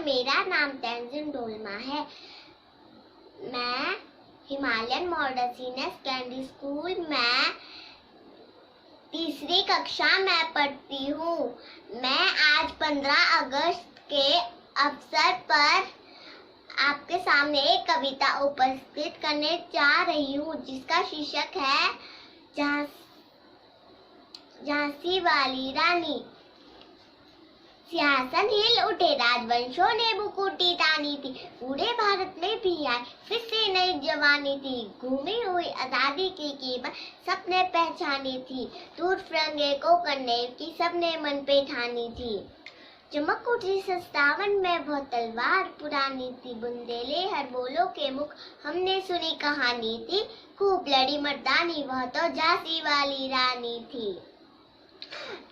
मेरा नाम तंजुन डोलमा है। मैं Himalayan model senior secondary school में तीसरी कक्षा में पढ़ती हूँ। मैं आज 15 अगस्त के अवसर पर आपके सामने एक कविता उपस्थित करने जा रही हूँ, जिसका शीर्षक है झांसी वाली रानी। सिंहासन हिल उठे, राजवंशों ने मुकुटी तानी थी। पूरे भारत में भी आई फिर से नई जवानी थी। घूमी हुई आजादी की कीमत सबने पहचानी थी। दूर फिरंगे को करने की सबने मन पे ठानी थी। चमक उठी 57 में वह तलवार पुरानी थी। बुंदेले हर बोलो के मुख हमने सुनी कहानी थी। खूब लड़ी मर्दानी, वह तो झांसी वाली रानी थी।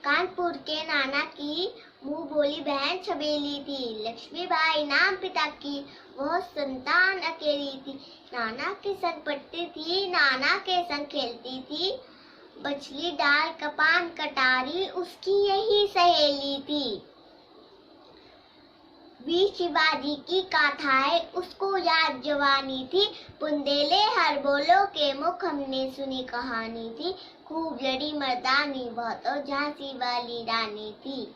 कानपुर के नाना की मुंह बोली बहन छबेली थी। लक्ष्मीबाई नाम पिता की वह संतान अकेली थी। नाना के संग पढ़ती थी, नाना के संग खेलती थी। बछली डाल कपान कटारी उसकी यही सहेली थी। वीर शिवाजी की गाथाएं उसको याद जवानी थी। बुंदेले हर बोलो के मुख हमने सुनी कहानी थी। खूब लड़ी मर्दानी, वह तो झांसी वाली रानी थी।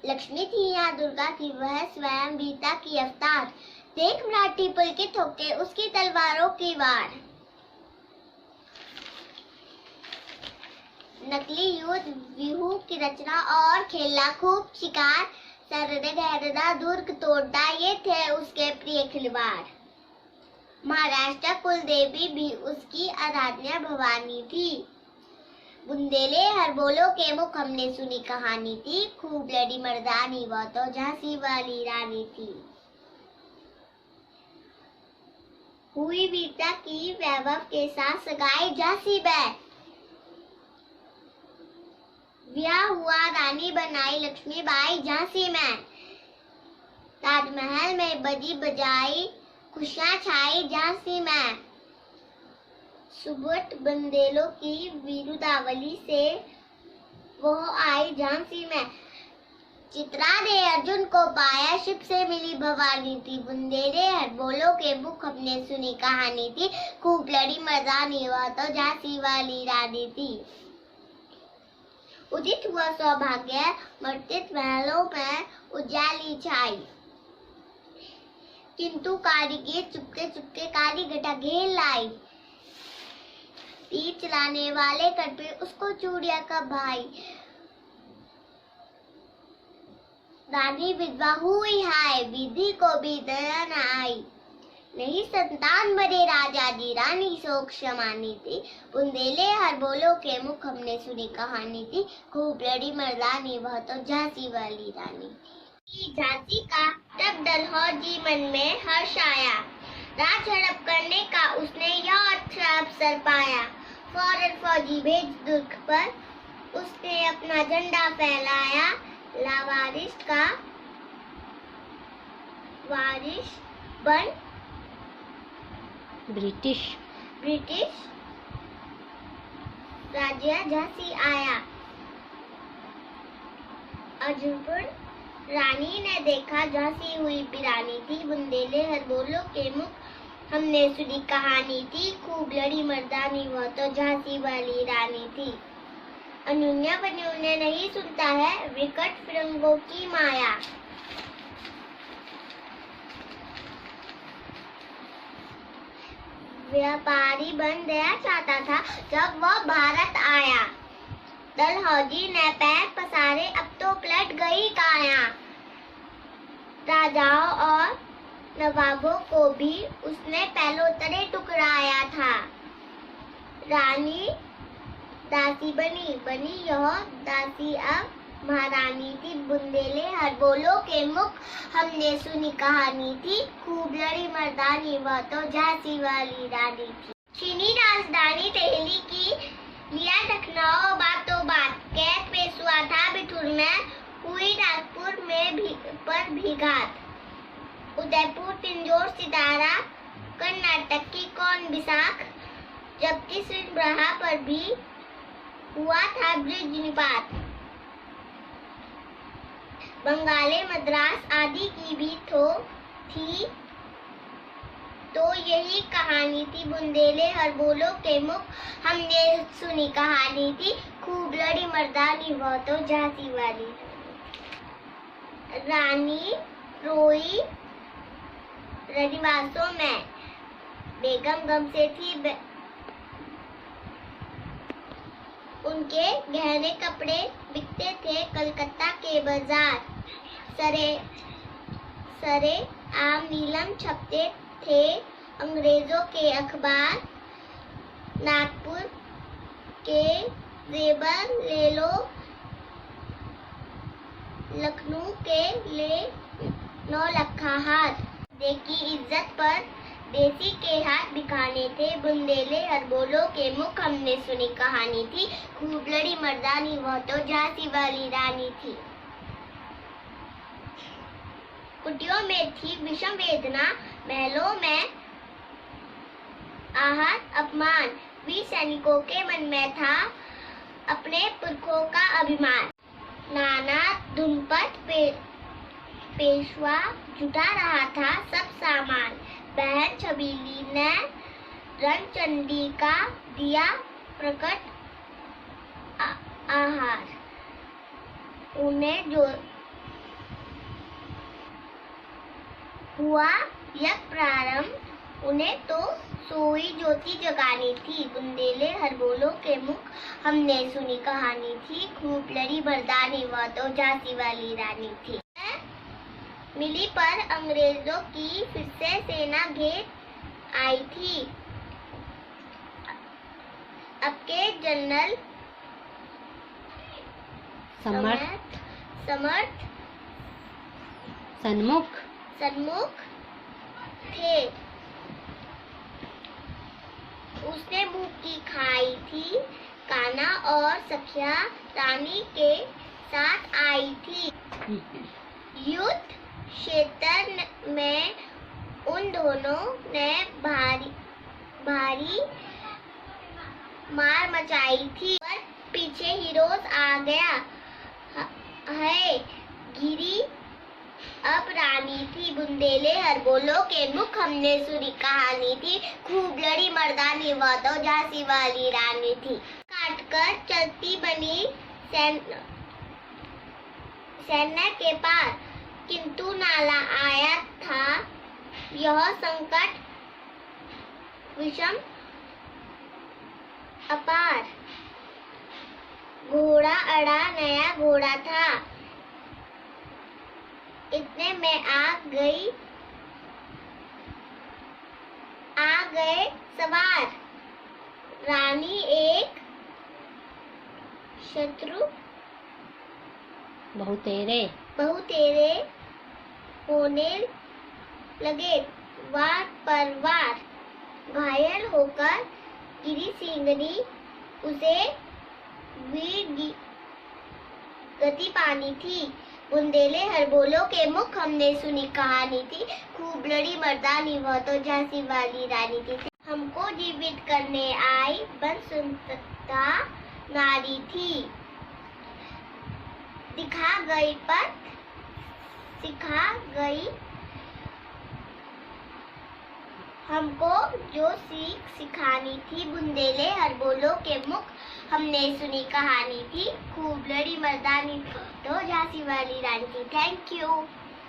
लक्ष्मी थी या दुर्गा थी, वह स्वयं बीता की अवतार। देख मराठी पुलकित होके उसकी तलवारों की वार। नकली युद्ध व्यूह की रचना और खेला खूब शिकार। सरदे गहरदा दुर्ग तोड़ना ये थे उसके प्रिय खिलवाड़। महाराष्ट्र कुल देवी भी उसकी आराध्या भवानी थी। बुंदेले हर बोलो के मुख हमने सुनी कहानी थी। खूब लड़ी मर्दानी, वह तो झांसी वाली रानी थी। हुई वीरता की वैभव के साथ सगाई झांसी में। ब्याह हुआ रानी बनाई लक्ष्मीबाई झांसी में। ताजमहल में बजी बजाई खुशियां छाई झांसी में। सुबह बुंदेलों की वीरुदावली से वह आई झांसी में। चित्रा ने अर्जुन को पाया, शिव से मिली भवानी थी। बुंदेले हर बोलो के मुख हमने सुनी कहानी थी। खूब लड़ी मर्दानी, वह तो झांसी वाली रानी थी। उदित हुआ सौभाग्य, मर्दित महलों में उजाली छाई। किंतु कारीगर चुपके चुपके काली घटा घेर लाई। तीर चलाने वाले कर पे उसको चूड़िया का भाई। रानी विधवा हुई हाय, विधि को भी दया न आई। नहीं संतान मरे राजा जी, रानी शोक क्षमानी थी। बुंदेले हर बोलो के मुख हमने सुनी कहानी थी। खूब लड़ी मर्दानी, वह तो झांसी वाली रानी थी। झांसी का तब डलहौजी मन में हर्ष आया। राज हड़प करने का उसने यह अच्छा अवसर पाया। फौरन फौजी भेज दुर्ग पर उसने अपना झंडा फहराया। लावारिस का वारिस बन ब्रिटिश राज्य झांसी आया। अजूबुर रानी ने देखा झांसी हुई पिरानी थी। बुंदेले हर बोलो के मुख हमने सुनी कहानी थी। खूब लड़ी मर्दानी, वह तो झांसी वाली रानी थी। अनुन्या बनी उन्हें नहीं सुनता है, विकट फिरंगों की माया। व्यापारी बन गया चाहता था जब वह भारत आया। डलहौजी ने पैर पसारे, अब तो पलट गई काया। राजाओं और नवाबों को भी उसने पहलोतरे टुकराया था। रानी दासी बनी यह दासी अब महारानी थी। बुंदेले हर बोलो के मुख हमने सुनी कहानी थी। खूब लड़ी मर्दानी, वह तो झांसी वाली रानी थी। चीनी राजधानी दिल्ली की लिया लखनऊ बातों बात। कैद पेश हुआ था बिठूर में, हुई नागपुर में भी घात। उदयपुर पिंजौर सितारा, कर्नाटक की कौन बिसाख। जबकि सिंधराहा पर भी हुआ था ब्रिज निपात। बंगाले मद्रास आदि की भी थी। तो यही कहानी थी, बुंदेले हरबोलों के मुख हमने सुनी कहानी थी, खूब लड़ी मर्दानी वह तो झांसी वाली। रानी रोई रनिवासों में, बेगम गम से थी, उनके गहने कपड़े बिकते थे कलकत्ता के बाजार। सरे आम नीलम छपते थे अंग्रेजों के अखबार। नागपुर के जेबर ले लो, लखनऊ के ले 9 लखा हाथ। देखी इज्जत पर देसी के हाथ बिखाने थे, बुंदेले हरबोलों के मुख हमने सुनी कहानी थी, खूब लड़ी मर्दानी वह तो झांसी वाली रानी थी। कुटियों में थी विषम वेदना, महलों में आहत अपमान, वीर सैनिकों के मन में था अपने पुरखों का अभिमान। नाना धुमपत पेशवा जुटा रहा था सब सामान, बहन छबीली ने रणचंडी का दिया प्रकट आहार। उन्हें जो हुआ यज्ञ प्रारंभ, उन्हें तो सोई ज्योति जगानी थी, बुंदेले हरबोलों के मुख हमने सुनी कहानी थी, खूब लड़ी मर्दानी वह तो झांसी वाली रानी थी। मिली पर अंग्रेजों की फिर से सेना घेर आई थी। अब के जनरल समर्थ सन्मुख थे। उसने मुंह की खाई थी, कान्हा और सखिया रानी के साथ आई थी। युद्ध क्षेत्र में उन दोनों ने भारी मार मचाई थी, पर पीछे हीरोज आ गया है, गिरी अब रानी थी, बुंदेले हरबोलों के मुख हमने सुनी कहानी थी, खूब लड़ी मर्दानी वह तो झांसी वाली रानी थी। काटकर चलती बनी सैन्य के पार, किंतु नाला आया था यह संकट विषम अपार। घोड़ा अड़ा नया घोड़ा था, इतने में आ गए सवार। रानी एक शत्रु बहुतेरे होने लगे, वार पर वार। घायल होकर गिरी सिंगनी, उसे वीर गति पानी थी, बुंदेले हरबोलों के मुख हमने सुनी कहानी थी, खूब लड़ी मर्दानी वह तो झांसी वाली रानी थी। हमको जीवित करने आई बनसुंधरा नारी थी, दिखा गई पथ सिखा गई हमको जो सीख सिखानी थी, बुंदेले हरबोलों के मुख हमने सुनी कहानी थी, खूब लड़ी मर्दानी तो झांसी वाली रानी थी। Thank you.